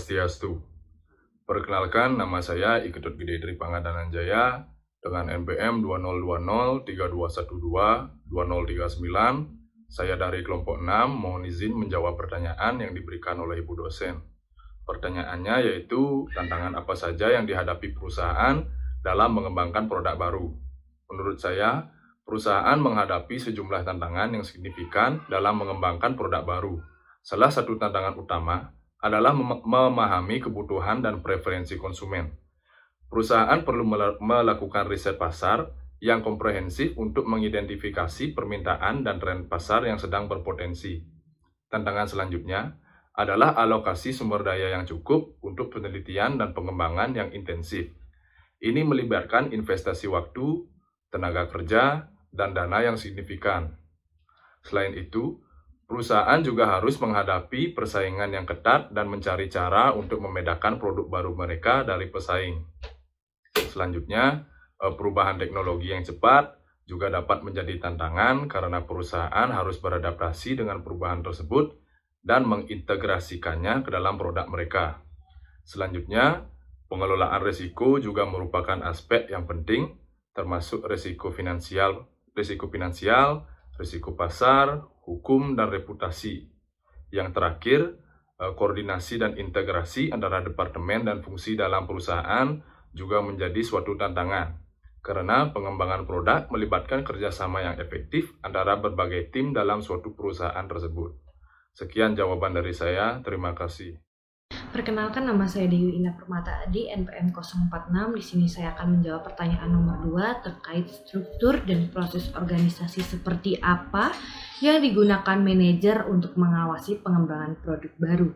Swastiastu. Perkenalkan, nama saya Iketut Gede dari Pangadanan Jaya dengan NPM 2020-3212-2039. Saya dari kelompok 6, mohon izin menjawab pertanyaan yang diberikan oleh Ibu dosen. Pertanyaannya yaitu, tantangan apa saja yang dihadapi perusahaan dalam mengembangkan produk baru? Menurut saya, perusahaan menghadapi sejumlah tantangan yang signifikan dalam mengembangkan produk baru. Salah satu tantangan utama adalah memahami kebutuhan dan preferensi konsumen. Perusahaan perlu melakukan riset pasar yang komprehensif untuk mengidentifikasi permintaan dan tren pasar yang sedang berpotensi. Tantangan selanjutnya adalah alokasi sumber daya yang cukup untuk penelitian dan pengembangan yang intensif. Ini melibatkan investasi waktu, tenaga kerja, dan dana yang signifikan. Selain itu, perusahaan juga harus menghadapi persaingan yang ketat dan mencari cara untuk membedakan produk baru mereka dari pesaing. Selanjutnya, perubahan teknologi yang cepat juga dapat menjadi tantangan karena perusahaan harus beradaptasi dengan perubahan tersebut dan mengintegrasikannya ke dalam produk mereka. Selanjutnya, pengelolaan risiko juga merupakan aspek yang penting, termasuk risiko finansial, risiko pasar, hukum, dan reputasi. Yang terakhir, koordinasi dan integrasi antara departemen dan fungsi dalam perusahaan juga menjadi suatu tantangan, karena pengembangan produk melibatkan kerjasama yang efektif antara berbagai tim dalam suatu perusahaan tersebut. Sekian jawaban dari saya, terima kasih. Perkenalkan, nama saya Dewi Ina Permata Adi, NPM 046. Di sini saya akan menjawab pertanyaan nomor 2 terkait struktur dan proses organisasi seperti apa yang digunakan manajer untuk mengawasi pengembangan produk baru.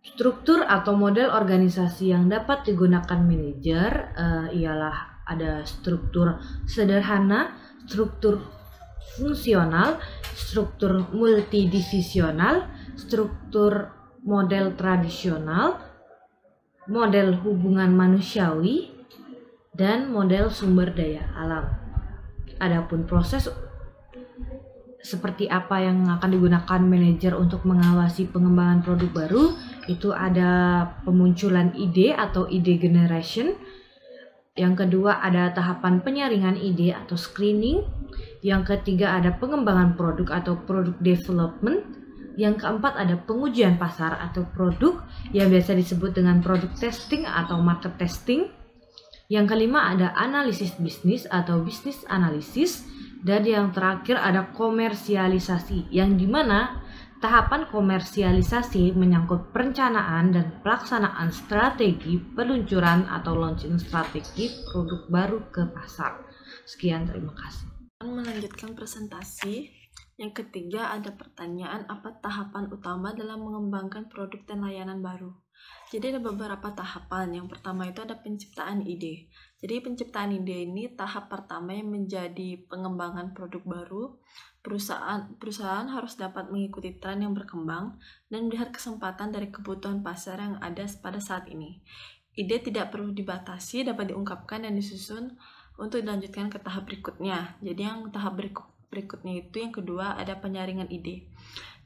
Struktur atau model organisasi yang dapat digunakan manajer ialah ada struktur sederhana, struktur fungsional, struktur multidivisional, struktur model tradisional, model hubungan manusiawi, dan model sumber daya alam. Adapun proses seperti apa yang akan digunakan manajer untuk mengawasi pengembangan produk baru, itu ada pemunculan ide atau ide generation. Yang kedua ada tahapan penyaringan ide atau screening. Yang ketiga ada pengembangan produk atau product development. Yang keempat ada pengujian pasar atau produk yang biasa disebut dengan product testing atau market testing. Yang kelima ada analisis bisnis atau business analysis. Dan yang terakhir ada komersialisasi, yang dimana tahapan komersialisasi menyangkut perencanaan dan pelaksanaan strategi peluncuran atau launching strategi produk baru ke pasar. Sekian, terima kasih. Melanjutkan presentasi. Yang ketiga ada pertanyaan, apa tahapan utama dalam mengembangkan produk dan layanan baru? Jadi ada beberapa tahapan. Yang pertama itu ada penciptaan ide. Jadi penciptaan ide ini tahap pertama yang menjadi pengembangan produk baru. Perusahaan harus dapat mengikuti tren yang berkembang dan melihat kesempatan dari kebutuhan pasar yang ada pada saat ini. Ide tidak perlu dibatasi, dapat diungkapkan dan disusun untuk dilanjutkan ke tahap berikutnya. Jadi yang tahap berikutnya itu yang kedua ada penyaringan ide.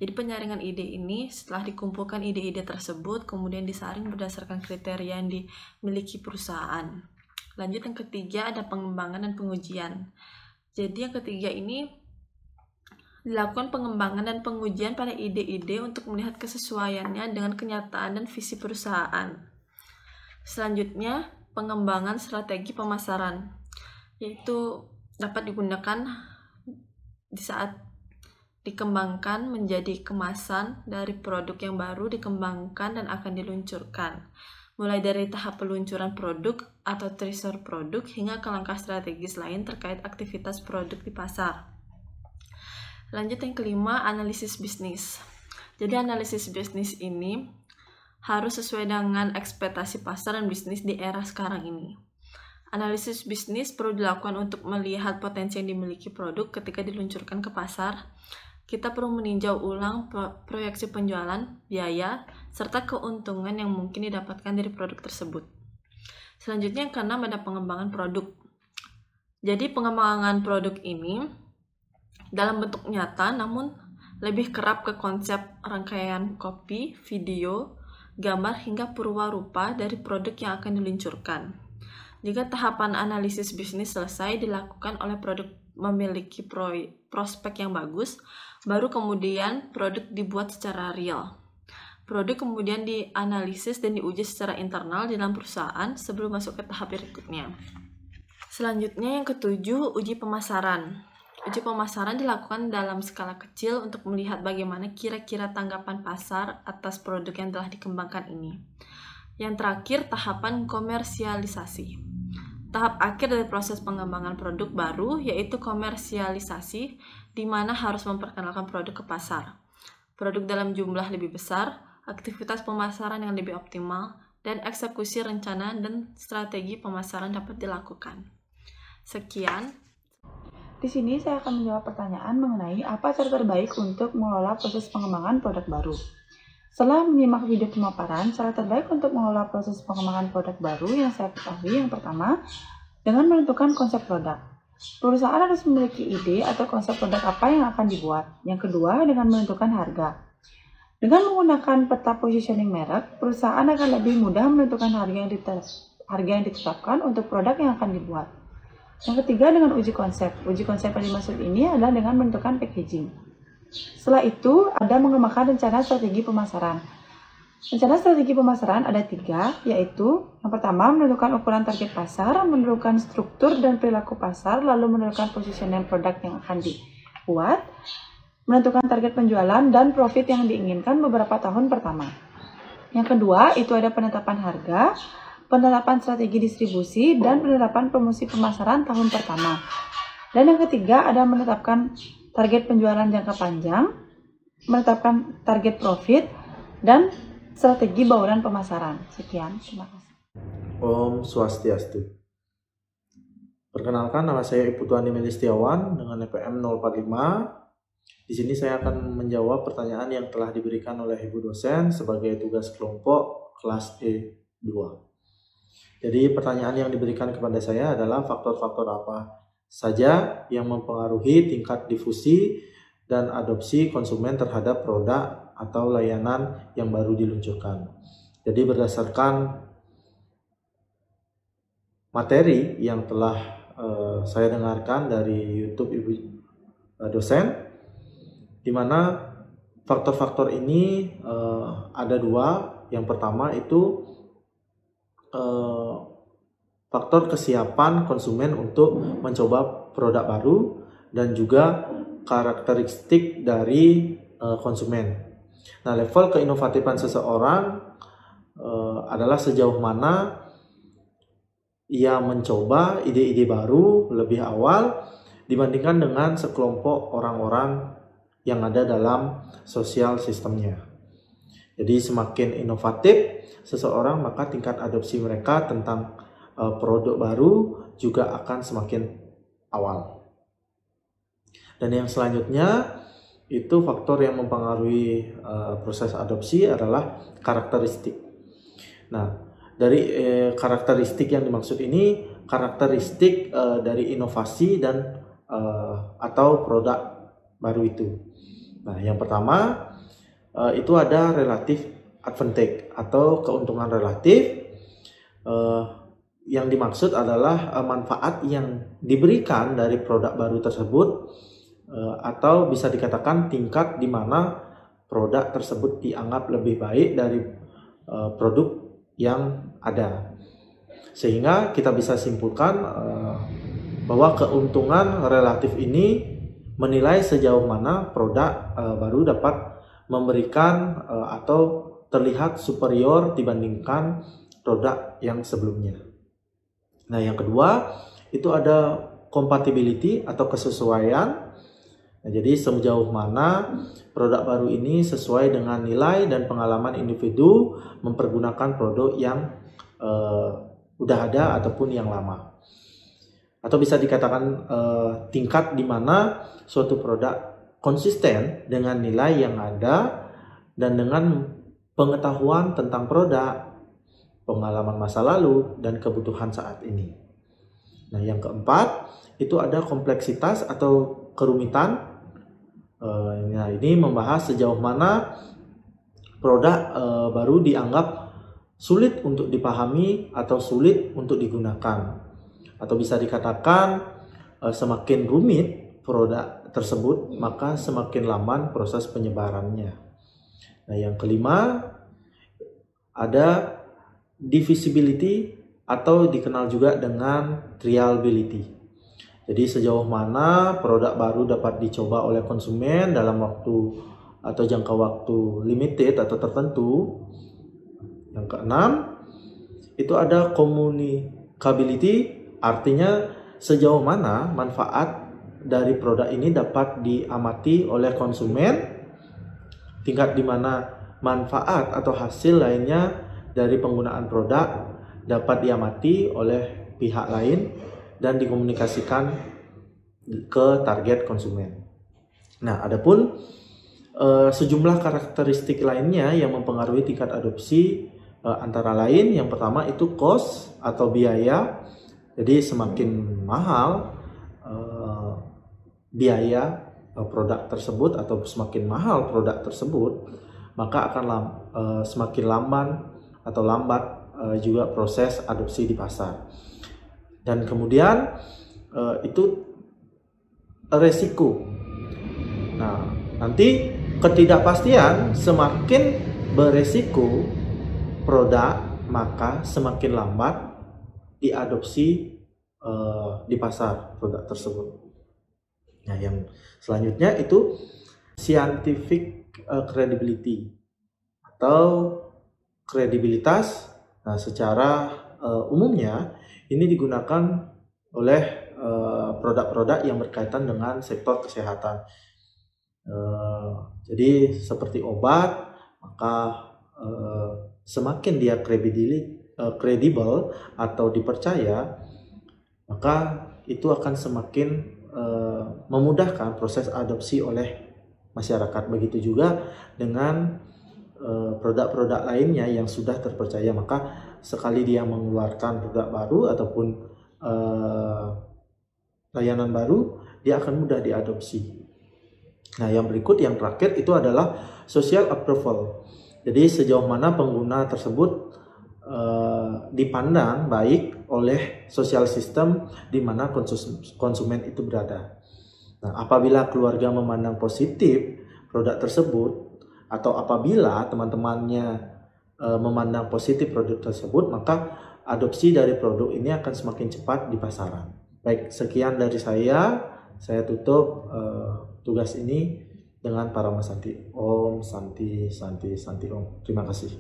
Jadi penyaringan ide ini setelah dikumpulkan ide-ide tersebut kemudian disaring berdasarkan kriteria yang dimiliki perusahaan. Lanjut yang ketiga ada pengembangan dan pengujian. Jadi yang ketiga ini dilakukan pengembangan dan pengujian pada ide-ide untuk melihat kesesuaiannya dengan kenyataan dan visi perusahaan. Selanjutnya pengembangan strategi pemasaran, yaitu dapat digunakan di saat dikembangkan menjadi kemasan dari produk yang baru dikembangkan dan akan diluncurkan, mulai dari tahap peluncuran produk atau teaser produk hingga ke langkah strategis lain terkait aktivitas produk di pasar. Lanjut yang kelima, analisis bisnis. Jadi analisis bisnis ini harus sesuai dengan ekspektasi pasar dan bisnis di era sekarang ini. Analisis bisnis perlu dilakukan untuk melihat potensi yang dimiliki produk ketika diluncurkan ke pasar. Kita perlu meninjau ulang proyeksi penjualan, biaya, serta keuntungan yang mungkin didapatkan dari produk tersebut. Selanjutnya yang keenam ada pengembangan produk. Jadi pengembangan produk ini dalam bentuk nyata namun lebih kerap ke konsep rangkaian copy, video, gambar hingga purwarupa dari produk yang akan diluncurkan. Jika tahapan analisis bisnis selesai dilakukan oleh produk memiliki prospek yang bagus, baru kemudian produk dibuat secara real. Produk kemudian dianalisis dan diuji secara internal di dalam perusahaan sebelum masuk ke tahap berikutnya. Selanjutnya yang ketujuh, uji pemasaran. Uji pemasaran dilakukan dalam skala kecil untuk melihat bagaimana kira-kira tanggapan pasar atas produk yang telah dikembangkan ini. Yang terakhir, tahapan komersialisasi. Tahap akhir dari proses pengembangan produk baru yaitu komersialisasi, di mana harus memperkenalkan produk ke pasar. Produk dalam jumlah lebih besar, aktivitas pemasaran yang lebih optimal, dan eksekusi rencana dan strategi pemasaran dapat dilakukan. Sekian. Di sini saya akan menjawab pertanyaan mengenai apa cara terbaik untuk mengelola proses pengembangan produk baru. Setelah menyimak video pemaparan, cara terbaik untuk mengelola proses pengembangan produk baru yang saya ketahui yang pertama, dengan menentukan konsep produk. Perusahaan harus memiliki ide atau konsep produk apa yang akan dibuat. Yang kedua, dengan menentukan harga. Dengan menggunakan peta positioning merek, perusahaan akan lebih mudah menentukan harga yang ditetapkan untuk produk yang akan dibuat. Yang ketiga, dengan uji konsep. Uji konsep yang dimaksud ini adalah dengan menentukan packaging. Setelah itu, ada mengembangkan rencana strategi pemasaran. Rencana strategi pemasaran ada 3, yaitu yang pertama, menentukan ukuran target pasar, menentukan struktur dan perilaku pasar, lalu menentukan positioning produk yang akan dibuat, menentukan target penjualan dan profit yang diinginkan beberapa tahun pertama. Yang kedua, itu ada penetapan harga, penetapan strategi distribusi, dan penetapan promosi pemasaran tahun pertama. Dan yang ketiga, ada menetapkan target penjualan jangka panjang, menetapkan target profit, dan strategi bauran pemasaran. Sekian, terima kasih. Om Swastiastu. Perkenalkan, nama saya Iputuan Dimeli Setiawan dengan NPM 045. Di sini saya akan menjawab pertanyaan yang telah diberikan oleh Ibu dosen sebagai tugas kelompok kelas E2. Jadi pertanyaan yang diberikan kepada saya adalah faktor-faktor apa saja yang mempengaruhi tingkat difusi dan adopsi konsumen terhadap produk atau layanan yang baru diluncurkan. Jadi berdasarkan materi yang telah saya dengarkan dari YouTube Ibu dosen, di mana faktor-faktor ini ada 2. Yang pertama itu faktor kesiapan konsumen untuk mencoba produk baru dan juga karakteristik dari konsumen. Nah, level keinovatifan seseorang adalah sejauh mana ia mencoba ide-ide baru lebih awal dibandingkan dengan sekelompok orang-orang yang ada dalam sosial sistemnya. Jadi semakin inovatif seseorang, maka tingkat adopsi mereka tentang produk baru juga akan semakin awal. Dan yang selanjutnya itu faktor yang mempengaruhi proses adopsi adalah karakteristik. Nah, dari karakteristik yang dimaksud ini karakteristik dari inovasi dan atau produk baru itu. Nah, yang pertama itu ada relatif advantage atau keuntungan relatif. Yang dimaksud adalah manfaat yang diberikan dari produk baru tersebut, atau bisa dikatakan tingkat di mana produk tersebut dianggap lebih baik dari produk yang ada. Sehingga kita bisa simpulkan bahwa keuntungan relatif ini menilai sejauh mana produk baru dapat memberikan atau terlihat superior dibandingkan produk yang sebelumnya. Nah, yang kedua itu ada compatibility atau kesesuaian. Nah, jadi sejauh mana produk baru ini sesuai dengan nilai dan pengalaman individu mempergunakan produk yang udah ada ataupun yang lama. Atau bisa dikatakan tingkat di mana suatu produk konsisten dengan nilai yang ada dan dengan pengetahuan tentang produk, pengalaman masa lalu, dan kebutuhan saat ini. Nah, yang keempat itu ada kompleksitas atau kerumitan. Nah, ini membahas sejauh mana produk baru dianggap sulit untuk dipahami atau sulit untuk digunakan, atau bisa dikatakan semakin rumit produk tersebut maka semakin lamban proses penyebarannya. Nah, yang kelima ada divisibility atau dikenal juga dengan trialability. Jadi sejauh mana produk baru dapat dicoba oleh konsumen dalam waktu atau jangka waktu limited atau tertentu. Yang keenam, itu ada communicability, artinya sejauh mana manfaat dari produk ini dapat diamati oleh konsumen, tingkat di mana manfaat atau hasil lainnya dari penggunaan produk dapat diamati oleh pihak lain dan dikomunikasikan ke target konsumen. Nah, adapun sejumlah karakteristik lainnya yang mempengaruhi tingkat adopsi antara lain, yang pertama itu cost atau biaya. Jadi semakin mahal biaya produk tersebut atau semakin mahal produk tersebut, maka akan semakin lambat juga proses adopsi di pasar. Dan kemudian itu resiko. Nah, nanti ketidakpastian semakin beresiko produk, maka semakin lambat diadopsi di pasar produk tersebut. Nah, yang selanjutnya itu scientific credibility atau kredibilitas. Nah, secara umumnya ini digunakan oleh produk-produk yang berkaitan dengan sektor kesehatan. Jadi seperti obat, maka semakin dia kredibel atau dipercaya, maka itu akan semakin memudahkan proses adopsi oleh masyarakat. Begitu juga dengan produk-produk lainnya yang sudah terpercaya, maka sekali dia mengeluarkan produk baru ataupun layanan baru, dia akan mudah diadopsi. Nah, yang berikut, yang terakhir itu adalah social approval. Jadi sejauh mana pengguna tersebut dipandang baik oleh sosial sistem di mana konsumen itu berada. Nah, apabila keluarga memandang positif produk tersebut, atau apabila teman-temannya memandang positif produk tersebut, maka adopsi dari produk ini akan semakin cepat di pasaran. Baik, sekian dari saya tutup tugas ini dengan Parama Santi. Om Santi Santi Santi Om. Terima kasih.